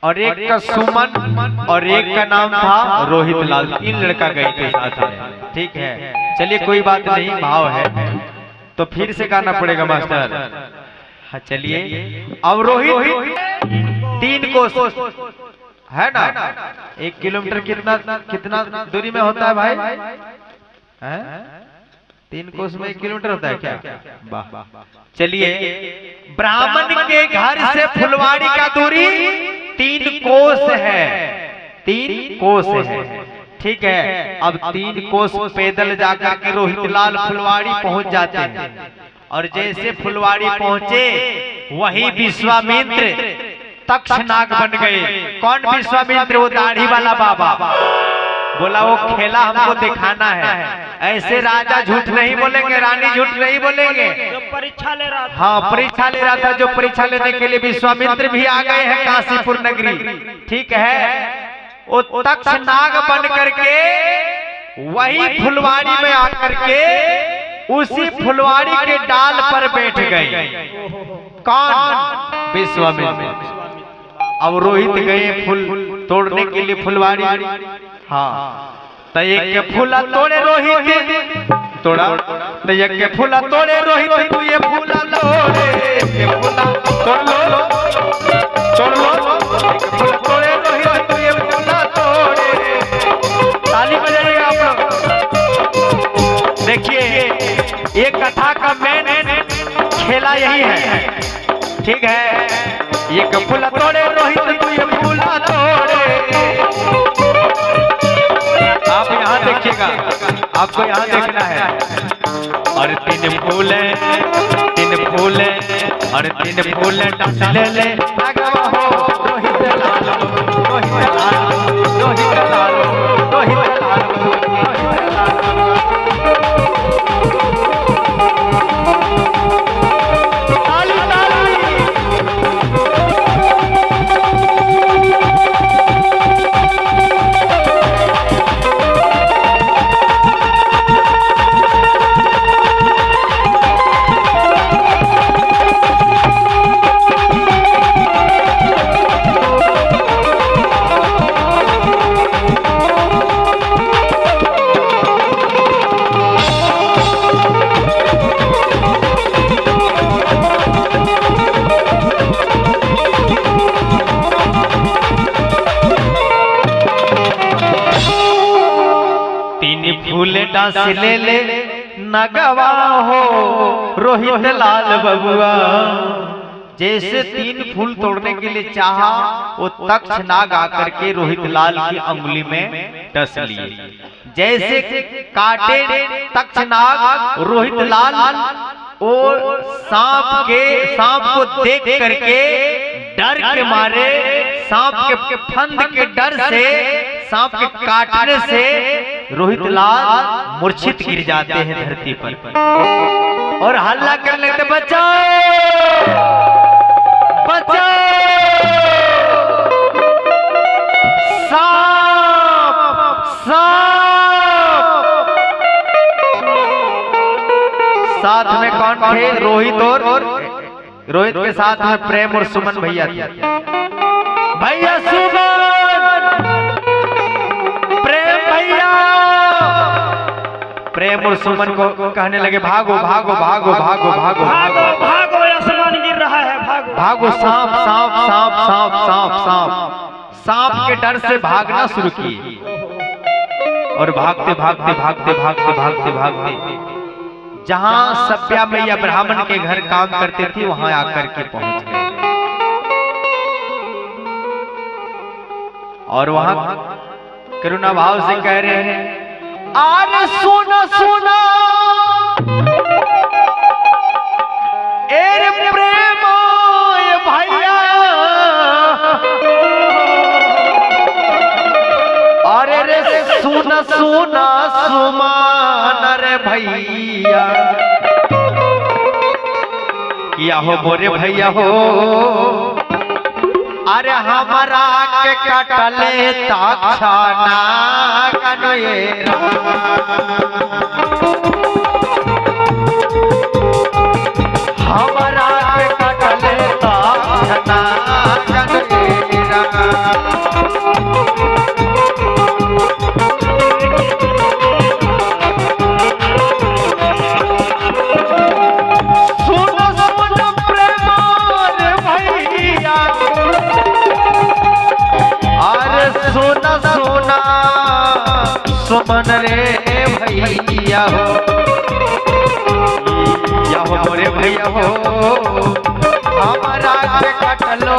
और एक का सुमन और एक का नाम था रोहित लाल। 3 लड़का गए थे साथ में। ठीक है, चलिए कोई बात नहीं, भाव है तो फिर से गाना पड़ेगा मास्टर। हाँ चलिए, अब रोहित 3 कोस है ना, 1 किलोमीटर कितना दूरी में होता है भाई? 3 कोस में 1 किलोमीटर होता है क्या? वाह। चलिए, ब्राह्मण के घर से फुलवाड़ी का दूरी 3 कोस है। 3 कोस है, ठीक है। अब 3 कोस पैदल जाकर के रोहित लाल फुलवाड़ी पहुंच जाते हैं। और जैसे फुलवाड़ी पहुंचे वही विश्वामित्र तक्षनाग बन गए। कौन विश्वामित्र? वो दाढ़ी वाला बाबा। बोला वो खेला हमको दिखाना है। ऐसे राजा झूठ नहीं बोलेंगे, रानी झूठ नहीं बोलेंगे। जो परीक्षा ले रहा था, हाँ परीक्षा ले रहा था, जो परीक्षा लेने के लिए विश्वामित्र भी आ गए हैं काशीपुर नगरी। ठीक है, वो तक्षनाग बन करके वही फुलवाड़ी में आकर के उसी फुलवाड़ी के डाल पर बैठ गए। कौन? विश्वामित्र। अब रोहित गए फूल तोड़ने के लिए फुलवाड़ी। हाँ, तो एक के फूला तोड़े रोहित, तोड़ा तो एक के फूला तोड़े रोहित, तू ये फूला तोड़े, ये फूला तोड़ लो, तोड़ लो, एक फूला तोड़े रोहित, तू ये फूला तोड़े। ताली बजाइएगा आप लोग। देखिए, ये कथा का मेन खेला यही है। ठीक है, ये फूला तोड़े रोहित, तू ये फूला तोड़े। आप यहाँ देखिएगा, आपको यहाँ देखना है। और 3 फूल और 3 फूल टस ले ले रोहित लाल, रोहित लाल, रोहित लाल, रोहित लाल। डांस ले ले नगवा हो रोहित लाल बबुआ। जैसे 3 फूल तोड़ने के लिए चाहा, वो तक्षनाग आकर के रोहित लाल की अंगुली में डस लिए। जैसे काटे तक्षनाग रोहित लाल, वो सांप को देख करके डर के मारे, सांप के फंद के डर से, सांप के काटने से रोहित लाल मूर्छित गिर जाते हैं धरती पर और हल्ला कर लेते, बचाओ बचाओ, सांप सांप। साथ में कौन थे? रोहित के साथ में प्रेम और सुमन भैया थे। भैया सुमन, प्रेम और सुमन को कहने लगे, भागो भागो भागो भागो भागो भागो भागो, आसमान गिर रहा है, भागो भागो। सांप सांप सांप सांप सांप सांप सांप के डर से भागना शुरू किए और भागते भागते भागते भागते भागते भागते जहां सभ्या मैया ब्राह्मण के घर काम करते थे वहां आकर के पहुंच गए। और वहां करुणा भाव से कह रहे हैं, अरे सुना सुना एरे प्रेम भैया, अरे रे सुना सुना सुमान रे भैया, किया हो मोरे भैया हो, अरे हमारा के कटले तक्षना कनयेरा, हमारा के कटले तक्षना कनयेरा। सोना सोना सुमन रे भैया हो, या हो मोरे भैया हो, हमारा के कटलो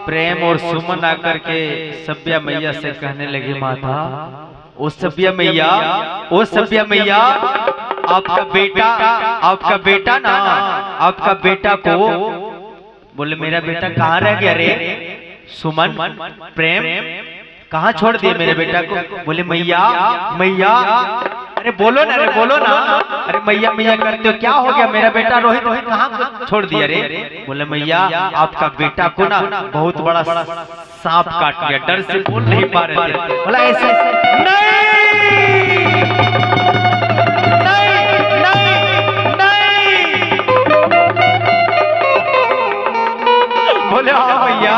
प्रेम और सुमन आकर के सभ्या मैया से कहने लगे, माता ओ सभ्या मैया, ओ सभ्या मैया, आपका बेटा ना, आपका बेटा को बोले मेरा बेटा कहाँ रह गया रे? सुमन प्रेम कहाँ छोड़ दिए मेरे बेटा को? बोले मैया मैया, अरे बोलो ना, अरे बोलो ना, अरे मैया मैया करते हो, क्या हो गया? मेरा बेटा रोहित कहाँ छोड़ दिया रे? बोले मैया आपका बेटा को ना बहुत बड़ा सांप काट लिया, डर से बोल नहीं पा रहे थे। बोला ऐसे नहीं नहीं नहीं नहीं। बोले हाँ भैया,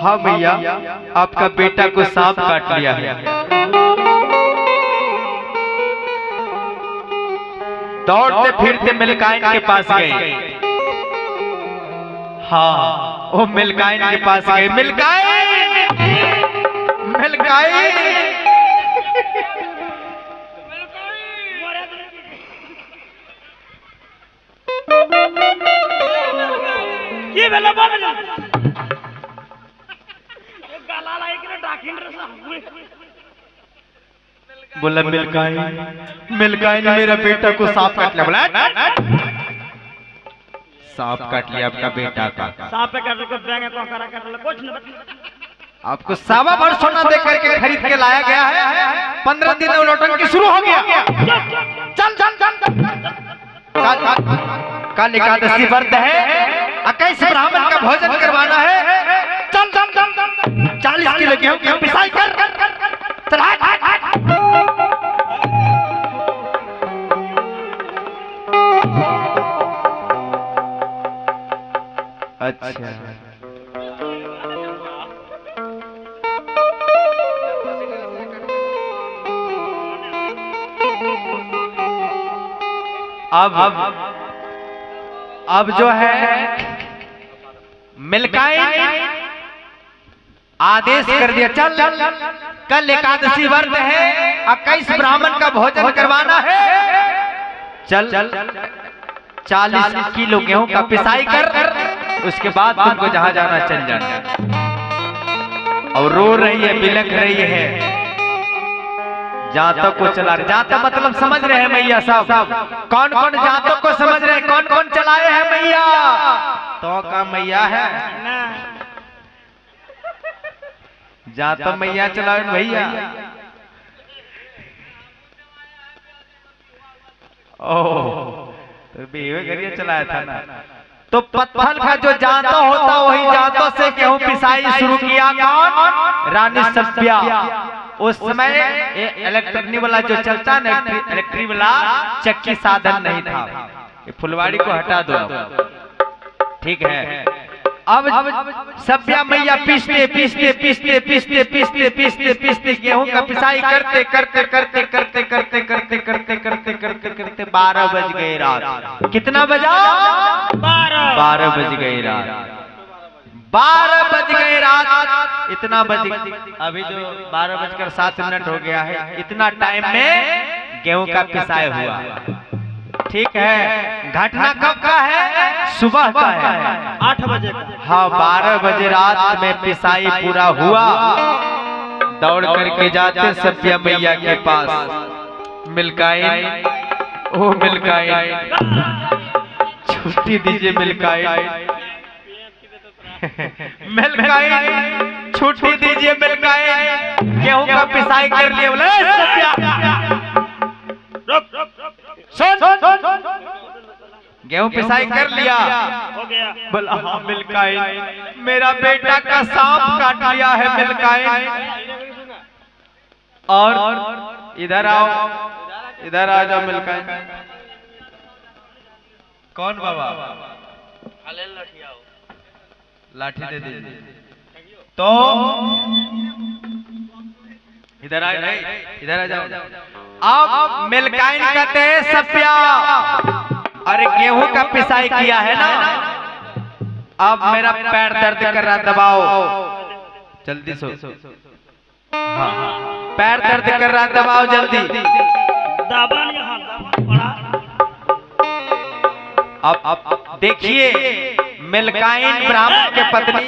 हाँ भैया, आपका बेटा को सांप काट लिया है। दौड़ते फिरते मिल्काइन के पास गए। हाँ, वो मिल्काइन के पास गए। मिल्काइन, मिल्काइन, ये बेला बाबा गाला लाई के डाकिन रसा। बोला मिल्काइन, मिल्काइन मेरा बेटा को सांप काट लिया। बोला सांप काट लिया आपका बेटा का। सांप काट के बैंक को करा कर कुछ न आपको 1.25 वर्ष सोना दे करके खरीद के लाया गया है, 15 दिन में लौटन शुरू हो गया। चल चल चल, कल एकादशी व्रत है, 21 ब्राह्मण का भोजन करवाना है। चल चल चल, 40 किलो गेहूं की पिसाई कर। चल अच्छा, अब जो है मिल्काइन आदेश कर दिया, चल कल एकादशी व्रत है, 21 ब्राह्मण का भोजन करवाना है। चल 40 किलो गेहूं का पिसाई कर, उसके बाद तुमको जहां जाना चल जाना। और रो रही है, बिलख रही है, जातों को चला रहे। जाता मतलब समझ रहे हैं मैया साहब, कौन कौन जातों को समझ रहे हैं, कौन कौन चलाए हैं मैया? तो का मैया है जाता मैया चलाए भैया। ओह, तो बेवे करिए चलाया था ना। तो पत्थर का जो जाता होता वही जातों से गेहूं पिसाई शुरू किया। कौन? रानी सभ्या। उस समय इलेक्ट्रॉनिक वाला जो चलता ना, इलेक्ट्रिक वाला चक्की साधन नहीं था। ये फुलवाड़ी को हटा दो, ठीक है। अब सभ्या मैया पीसते पीसते पीसते पीसते पीसते पीसते पीसते गेहूं का पिसाई करते करते करते करते करते करते करते करते करते करते 12 बज गए रात। कितना बजा? 12 बज गए रात। 12 बज गए रात। इतना बज, अभी जो 12:07 हो गया है, इतना टाइम में गेहूं का पिसाई हुआ। ठीक है। घटना कब का है? सुबह का है, 8 बजे का। हाँ 12 बजे रात में पिसाई पूरा हुआ। दौड़ करके जाते सफिया मैया के पास। मिल्काइन, ओ मिल्काइन, छुट्टी दीजिए मिल्काइन। मिल्काइन छुट्टी दीजिए मिल्काइन, गेहूं का पिसाई कर लिए। बोले सुन, गेहूं पिसाई कर लिया। हो गया। बोला हाँ मिल्काइन, मेरा बेटा का सांप काट लिया है मिल्काइन। और इधर आओ, इधर आ जाओ मिल्काइन। कौन बाबा? लाठी दे दीजिए। तो इधर आ जाओ, इधर आ जाओ। अब मिल्काइन कहते हैं सफिया, अरे गेहूं का पिसाई किया है ना, अब मेरा पैर दर्द कर रहा, दबाओ जल्दी सो। हाँ पैर दर्द कर रहा, दबाओ जल्दी। दबा नहीं, हाँ दबा। अब देखिए मिल्काइन ब्राह्मण के पत्नी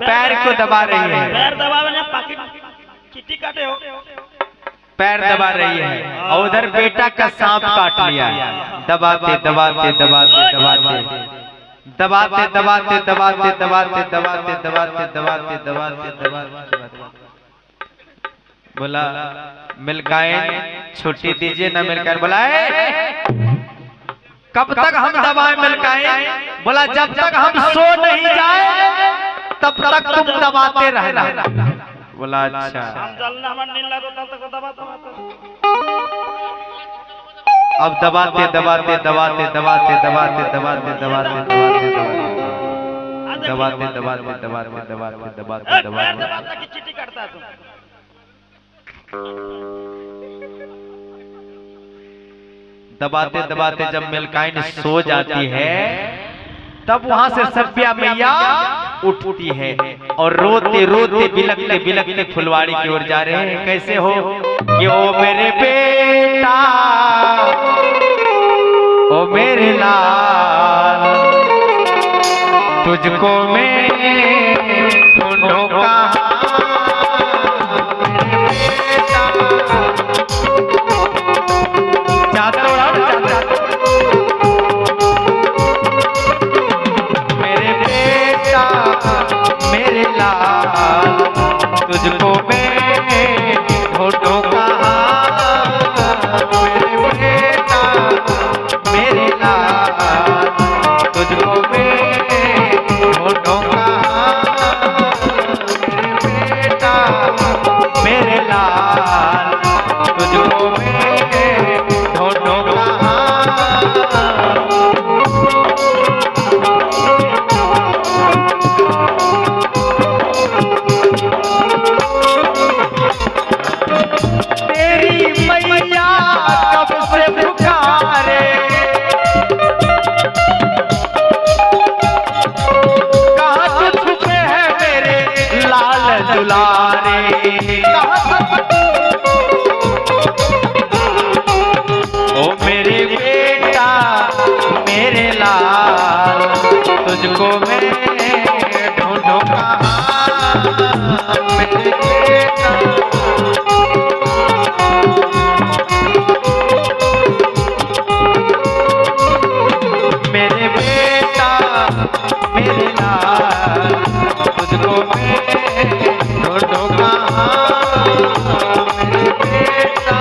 पैर को दबा रही है। पैर दबावे ना, पाकिट चिट्ठी काटे हो। पैर दबा रही है और उधर बेटा का सांप काट लिया। दबाते दबाते दबाते दबाते दबाते दबाते दबाते दबाते दबाते दबाते दबाते दबाते दबाते बोला मिल्काइन छुट्टी दीजिए ना। मिल्काइन बोला कब तक हम दबाए मिल्काइन? बोला जब तक हम सो नहीं जाए तब तक तुम दबाते रहना। बोला अच्छा। हम जलना हमार नींद लागो तब तक दबाता। अब दबाते दबाते दबाते दबाते दबाते दबाते दबाते दबाते दबाते दबाते दबाते दबाते दबाते दबाते दबाता की चिट्ठी काटता है तुम। दबाते दबाते जब मिल्काइन सो जाती है तब वहां से सफिया मैया उठती है और रोते रोते बिलखते बिलखते फुलवाड़ी की ओर जा रहे हैं। कैसे हो कि ओ मेरे बेटा, ओ मेरे लाल, तुझको मैं ढूंढूं कहां। मेरे बेटा मेरे लाल, तुझको मैं ढूंढूं कहां। मेरे बेटा मेरे लाल, तुझको मैं ढूंढूं कहां। मेरे बेटा मेरे लाल, तुझको मैं ढूंढूं कहां। तेरी मैया कब से पुकारे, कहाँ से छुपे हैं मेरे लाल दुलारे। ओ मेरे बेटा मेरे लाल, तुझको मैं ढूंढूं कहां। मेरे बेटा मेरे बेटा मेरे लाल, तुझको मैं ढूंढूं कहां। मेरे बेटा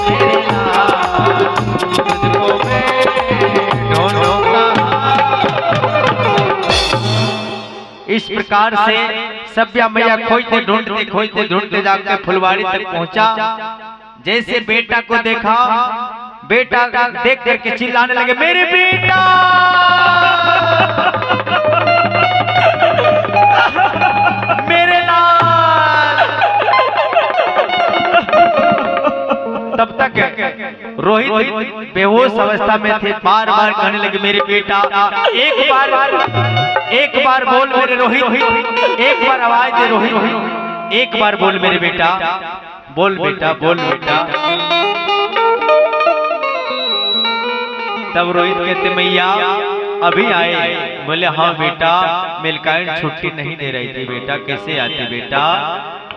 मेरे लाल, तुझको मैं ढूंढूं कहां। इस प्रकार से सफिया मैया खोजते ढूंढते जाकर फुलवाड़ी तक पहुंचा। जैसे बेटा को देखा, बेटा देख करके चिल्लाने लगे मेरे बेटा, मेरे लाल। तब तक रोहित बेहोश अवस्था में थे, बार बार कहने लगे मेरे बेटा। एक बार बोल मेरे रोहित, एक बार आवाज दे रोहित, एक बार बोल मेरे बेटा, बोल बेटा, बोल बेटा। तब रोहित कहते मैया अभी आए। बोले हाँ बेटा, मिल्काइन छुट्टी नहीं दे रही थी बेटा, कैसे आती बेटा?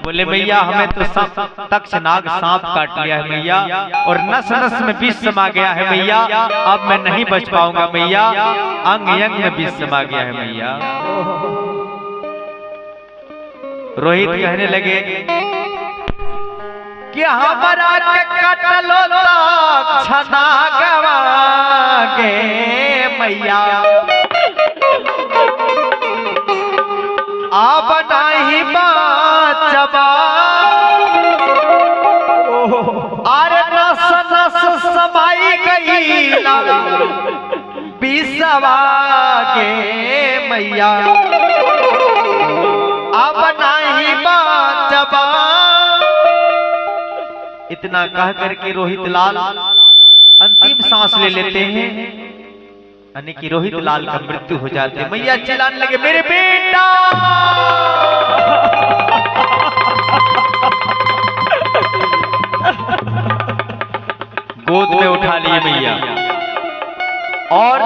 बोले मैया हमें तो तक्षनाग सांप काट लिया है मैया, और नस नस में विष समा गया है मैया, अब मैं नहीं बच पाऊंगा मैया, अंग अंग में विष समा गया है मैया। रोहित कहने लगे कि हमारा के कटलो तक्षनाग गे मैया, अब नहीं बचबा, अरे नस नस समाई गई बिसवा गे मैया, अब नहीं बचबा। इतना कह करके रोहित लाल अंतिम सांस ले लेते हैं, यानी कि रोहित लाल का मृत्यु हो जाती है। मैया चिल्लाने लगे मेरे बेटा, गोद में उठा लिए मैया और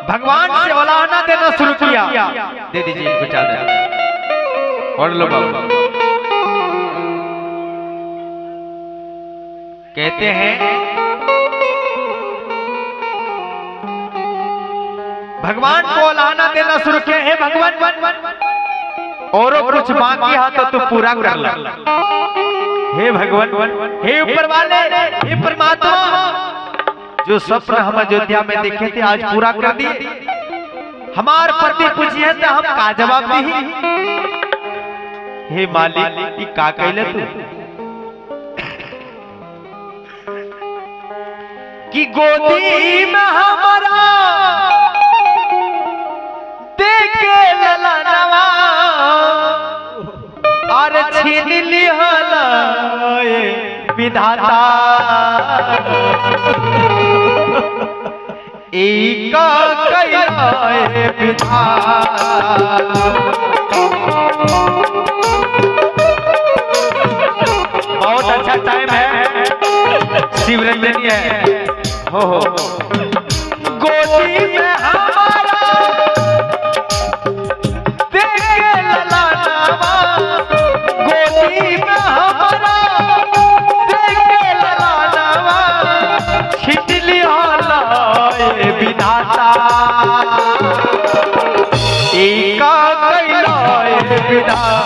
भगवान से औलाना देना शुरू किया। दे दीजिए इनको चादर और लो बाबा। कहते हैं भगवान को औलाना देना शुरू किया है। भगवान और कुछ बाकी हा तो पूरा कर ला। हे भगवान, हे ऊपर वाले, हे परमात्मा, जो स्वप्न हम अयोध्या में देखे थे आज पूरा कर दिए। हमार पति पूछिए तो हम का जवाब दी। हे मालिक, ये का कहले तू कि गोदी में हमारा देखे ललनवा, और छीन लिहल विधाता, एक कइले विधाता। बहुत अच्छा टाइम है, शिवरंजनी है। हो गोदी में हमारा देखे ललनवा, गोदी में हमारा देखे ललनवा, छीन लिहल विधाता, एक कइले विधाता।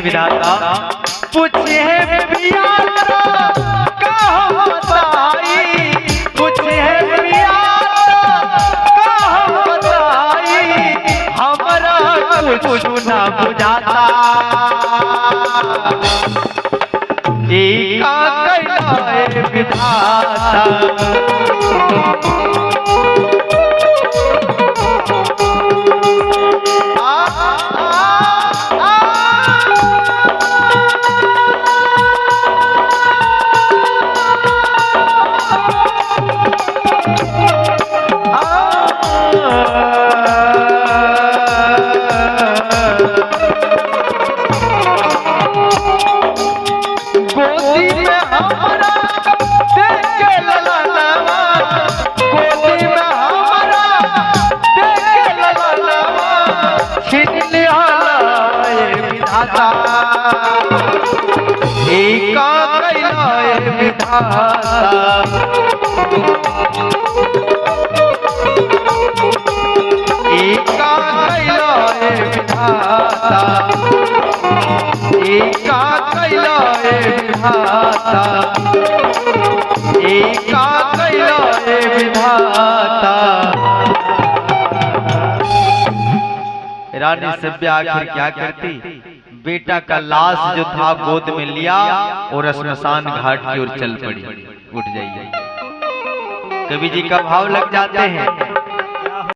विधाता पूछे पिया कहाँ बताई, पूछे पिया कहाँ बताई, हमरा कुछ ना बुझाता, एक कइले विधाता। एक कइले विधाता, एक कइले विधाता, एक कइले विधाता। रानी सभ्या आखिर क्या करती, बेटा का लाश जो था गोद में लिया और श्मशान घाट की ओर चल पड़ी। उठ जाइए, कवि जी का भाव लग जाते हैं।